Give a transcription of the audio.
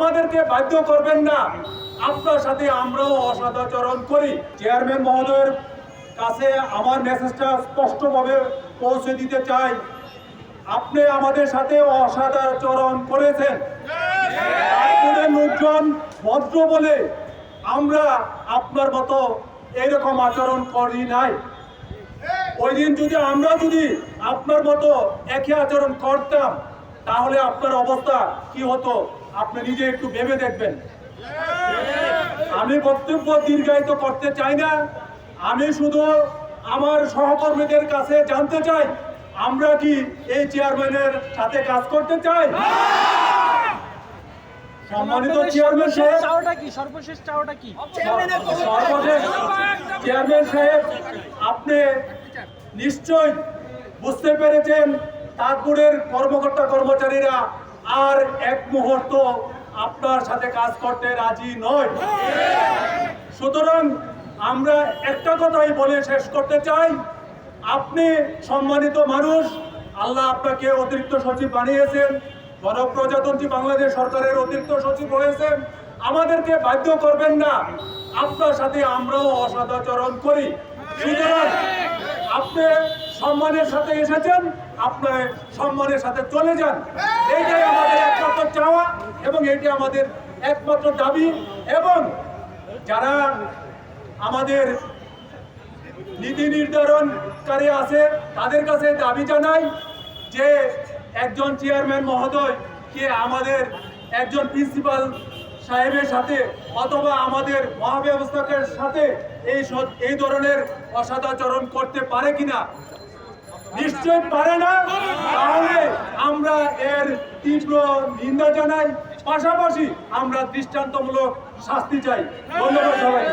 আমাদেরকে বাধ্য করবেন না। আপনার সাথে আমরাও অসদাচরণ করি। চেয়ারম্যান মহোদয়ের কাছে আমার মেসেজটা স্পষ্টভাবে পৌঁছে দিতে চাই, আপনি আমাদের সাথে অসদাচরণ করেছেন। তারপরে লোকজন ভদ্র বলে আমরা আপনার মতো এইরকম আচরণ করি নাই। ওই দিন আমরা যদি আপনার মতো একই আচরণ করতাম তাহলে আপনার অবস্থা কি হতো আপনি নিজে একটু ভেবে দেখবেন। আমি বক্তব্য দীর্ঘায়িত করতে চাই না, আমি শুধু আমার সহকর্মীদের কাছে জানতে চাই, আমরা কি এই চেয়ারম্যানের সাথে কাজ করতে চাই? সম্মানিত চেয়ারম্যান সাহেব, সর্বশেষ চাওয়াটা কি? চেয়ারম্যান সাহেব, আপনি নিশ্চয় বুঝতে পেরেছেন তাজপুরের কর্মকর্তা কর্মচারীরা আর এক মুহূর্ত আপনার সাথে কাজ করতে রাজি নয়। সুতরাং আমরা একটা কথাই বলে শেষ করতে চাই, আপনি সম্মানিত মানুষ, আল্লাহ আপনাকে অতিরিক্ত সচিব বানিয়েছেন, গণপ্রজাতন্ত্রী বাংলাদেশ সরকারের অতিরিক্ত সচিব হয়েছেন। আমাদেরকে বাধ্য করবেন না, আপনার সাথে আমরাও অসদাচরণ করি। সুতরাং আপনি সম্মানের সাথে এসেছেন, আপনার সম্মানের সাথে চলে যান। এইটাই আমাদের একমাত্র চাওয়া এবং এটি আমাদের একমাত্র দাবি। এবং যারা আমাদের নীতি নির্ধারণকারী আছে তাদের কাছে দাবি জানাই যে একজন চেয়ারম্যান মহোদয় কে আমাদের একজন প্রিন্সিপাল সাহেবের সাথে অথবা আমাদের মহাব্যবস্থাকের সাথে এই ধরনের অসদাচরণ করতে পারে কিনা। নিশ্চয় পারে না, তাহলে আমরা এর তীব্র নিন্দা জানাই, পাশাপাশি আমরা দৃষ্টান্তমূলক শাস্তি চাই। ধন্যবাদ সবাই।